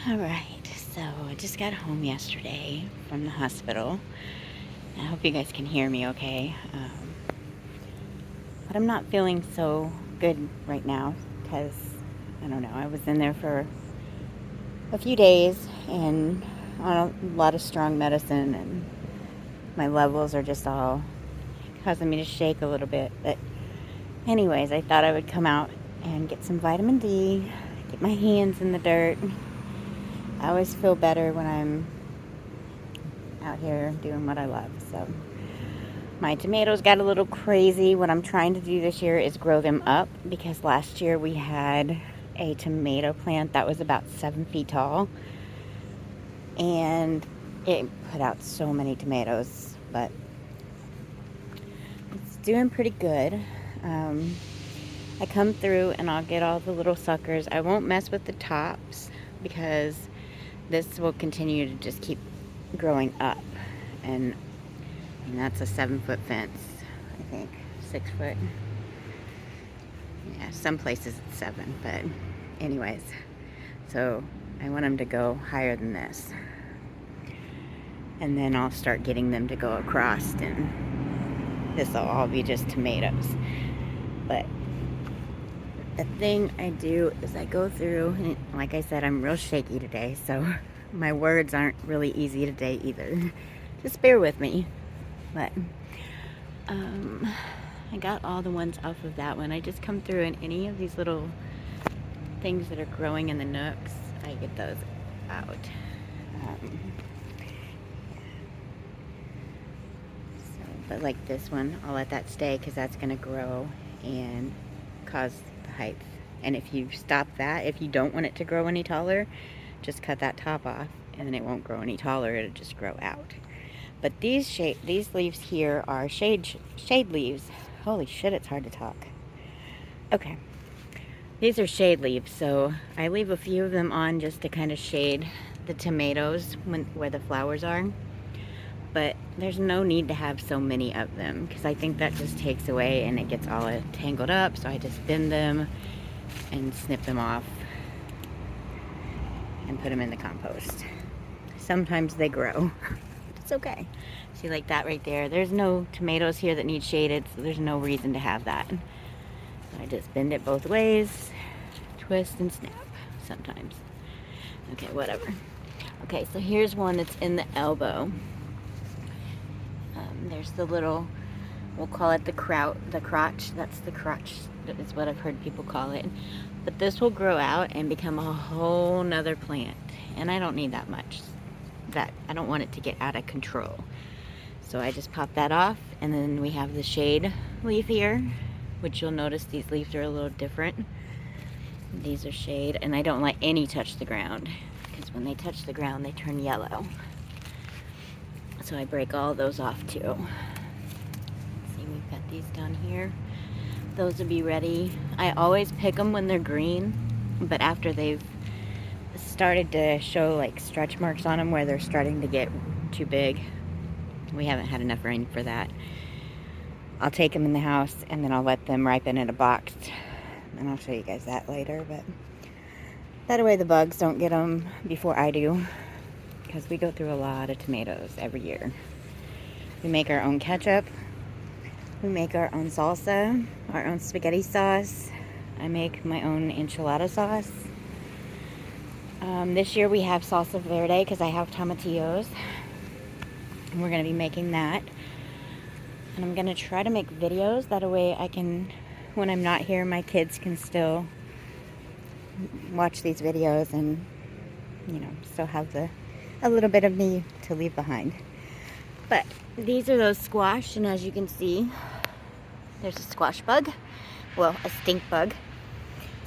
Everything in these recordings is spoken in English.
Alright, so I just got home yesterday from the hospital. I hope you guys can hear me okay. But I'm not feeling so good right now because, I don't know, I was in there for a few days and on a lot of strong medicine, and my levels are just all causing me to shake a little bit. But anyways, I thought I would come out and get some vitamin D, get my hands in the dirt. I always feel better when I'm out here doing what I love. So my tomatoes got a little crazy. What I'm trying to do this year is grow them up, because last year we had a tomato plant that was about 7 feet tall, and it put out so many tomatoes, but it's doing pretty good. I come through and I'll get all the little suckers. I won't mess with the tops because this will continue to just keep growing up, and that's a 7-foot fence, I think. 6 foot. Yeah, some places it's 7, but anyways. So I want them to go higher than this. And then I'll start getting them to go across, and this will all be just tomatoes. But the thing I do is I go through, and like I said, I'm real shaky today, so my words aren't really easy today either. Just bear with me. But I got all the ones off of that one. I just come through, and any of these little things that are growing in the nooks, I get those out. But like this one, I'll let that stay because that's going to grow and cause the height. And if you stop that, if you don't want it to grow any taller, just cut that top off, and then it won't grow any taller. It'll just grow out. But these leaves here are shade leaves. Holy shit, it's hard to talk. Okay. These are shade leaves, so I leave a few of them on just to kind of shade the tomatoes where the flowers are. But there's no need to have so many of them, because I think that just takes away and it gets all tangled up. So I just bend them and snip them off and put them in the compost. Sometimes they grow. It's okay. See, like that right there, there's no tomatoes here that need shaded, so there's no reason to have that. So I just bend it both ways, twist and snap sometimes. Okay, whatever. Okay, so here's one that's in the elbow. There's the little, we'll call it the crotch. That's the crotch, is what I've heard people call it. But this will grow out and become a whole nother plant, and I don't need that much. I don't want it to get out of control. So I just pop that off, and then we have the shade leaf here, which you'll notice these leaves are a little different. These are shade, and I don't let any touch the ground, because when they touch the ground they turn yellow. So I break all those off too. See, we've got these down here. Those will be ready. I always pick them when they're green, but after they've started to show like stretch marks on them where they're starting to get too big, we haven't had enough rain for that, I'll take them in the house and then I'll let them ripen in a box, and I'll show you guys that later. But that way the bugs don't get them before I do, because we go through a lot of tomatoes every year. We make our own ketchup, we make our own salsa, our own spaghetti sauce. I make my own enchilada sauce. This year we have salsa verde because I have tomatillos, and we're going to be making that. And I'm going to try to make videos, that way I can, when I'm not here, my kids can still watch these videos and, you know, still have a little bit of me to leave behind. But these are those squash, and as you can see, there's a squash bug, well, a stink bug.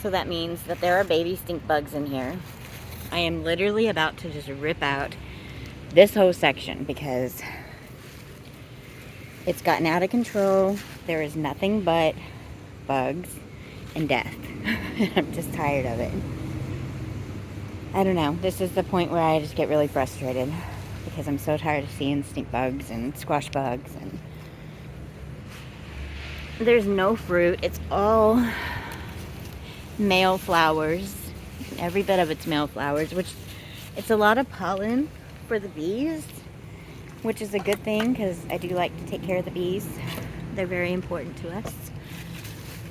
So that means that there are baby stink bugs in here. I am literally about to just rip out this whole section because it's gotten out of control. There is nothing but bugs and death. I'm just tired of it. I don't know. This is the point where I just get really frustrated because I'm so tired of seeing stink bugs and squash bugs, and there's no fruit. It's all male flowers. Every bit of it's male flowers, which It's a lot of pollen for the bees, which is a good thing because I do like to take care of the bees. They're very important to us.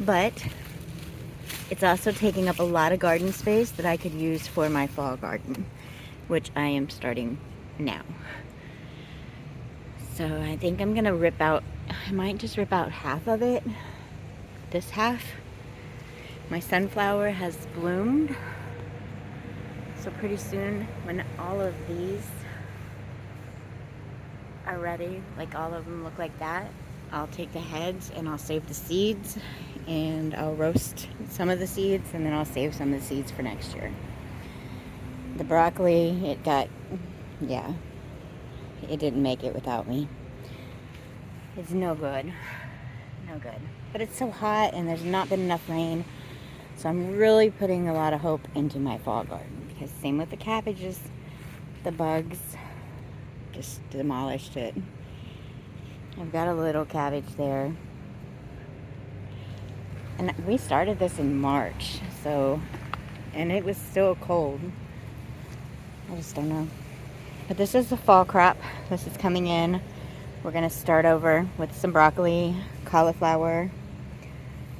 But it's also taking up a lot of garden space that I could use for my fall garden, which I am starting now. So I think I'm gonna rip out, I might just rip out half of it. This half. My sunflower has bloomed. So pretty soon when all of these are ready, like all of them look like that, I'll take the heads and I'll save the seeds, and I'll roast some of the seeds, and then I'll save some of the seeds for next year. The broccoli, it didn't make it without me. It's no good. No good. But it's so hot and there's not been enough rain. So I'm really putting a lot of hope into my fall garden. Because same with the cabbages. The bugs just demolished it. I've got a little cabbage there. And we started this in March. And it was still cold. I just don't know. But this is the fall crop. This is coming in. We're going to start over with some broccoli, cauliflower,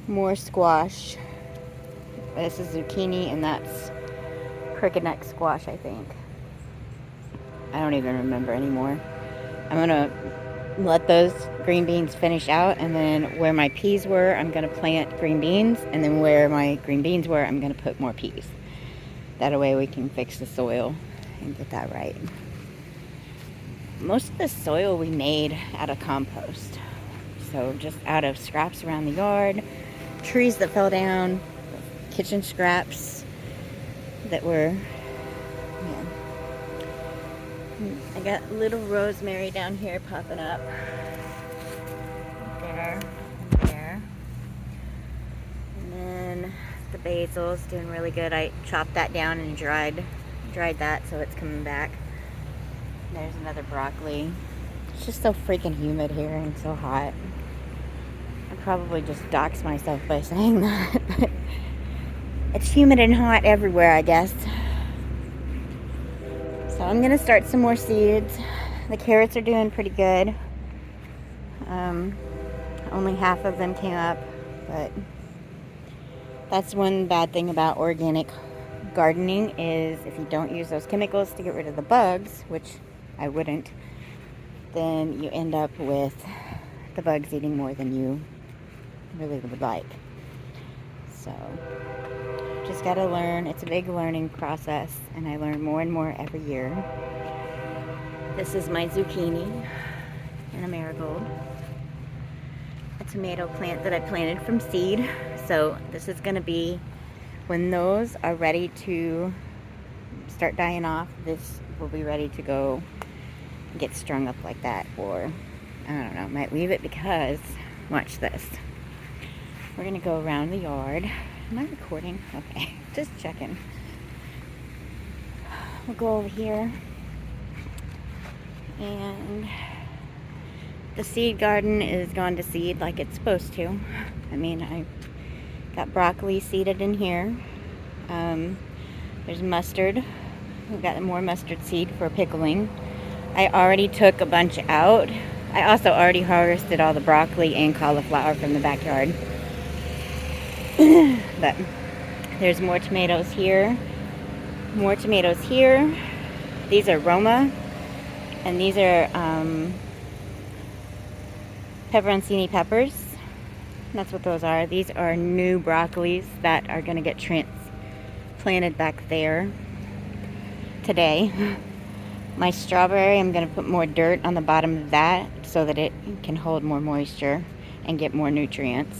more squash. This is zucchini, and that's crooked neck squash, I think. I don't even remember anymore. I'm going to let those green beans finish out, and then where my peas were, I'm going to plant green beans, and then where my green beans were, I'm going to put more peas. That way we can fix the soil and get that right. Most of the soil we made out of compost. So just out of scraps around the yard, trees that fell down, kitchen scraps that were, I got little rosemary down here popping up. There, and there. And then the basil's doing really good. I chopped that down and dried that, so it's coming back. There's another broccoli. It's just so freaking humid here and so hot. I probably just doxed myself by saying that. It's humid and hot everywhere, I guess. So I'm gonna start some more seeds. The carrots are doing pretty good. Only half of them came up, but that's one bad thing about organic gardening is if you don't use those chemicals to get rid of the bugs, which I wouldn't, then you end up with the bugs eating more than you really would like. So just gotta learn. It's a big learning process, and I learn more and more every year. This is my zucchini and a marigold, a tomato plant that I planted from seed. So this is gonna be, when those are ready to start dying off, this will be ready to go get strung up like that, or I don't know, might leave it because, watch this. We're gonna go around the yard. Am I recording? Okay, just checking. We'll go over here, and the seed garden is gone to seed like it's supposed to. I mean, I got broccoli seeded in here. There's mustard. We've got more mustard seed for pickling. I already took a bunch out. I also already harvested all the broccoli and cauliflower from the backyard. But there's more tomatoes here. More tomatoes here. These are Roma. And these are peperoncini peppers. That's what those are. These are new broccolis that are going to get planted back there today. My strawberry, I'm going to put more dirt on the bottom of that so that it can hold more moisture and get more nutrients.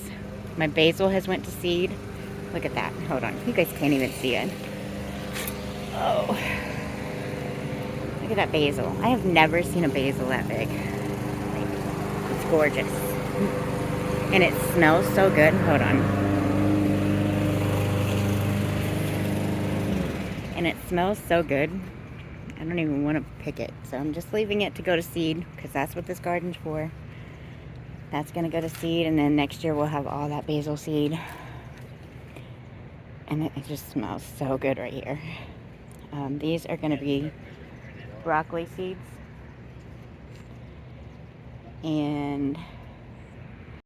My basil has went to seed. Look at that. Hold on. You guys can't even see it. Oh. Look at that basil. I have never seen a basil that big. It's gorgeous. And it smells so good. Hold on. And it smells so good. I don't even want to pick it. So I'm just leaving it to go to seed because that's what this garden's for. That's going to go to seed, and then next year we'll have all that basil seed. And it just smells so good right here. These are going to be broccoli seeds. And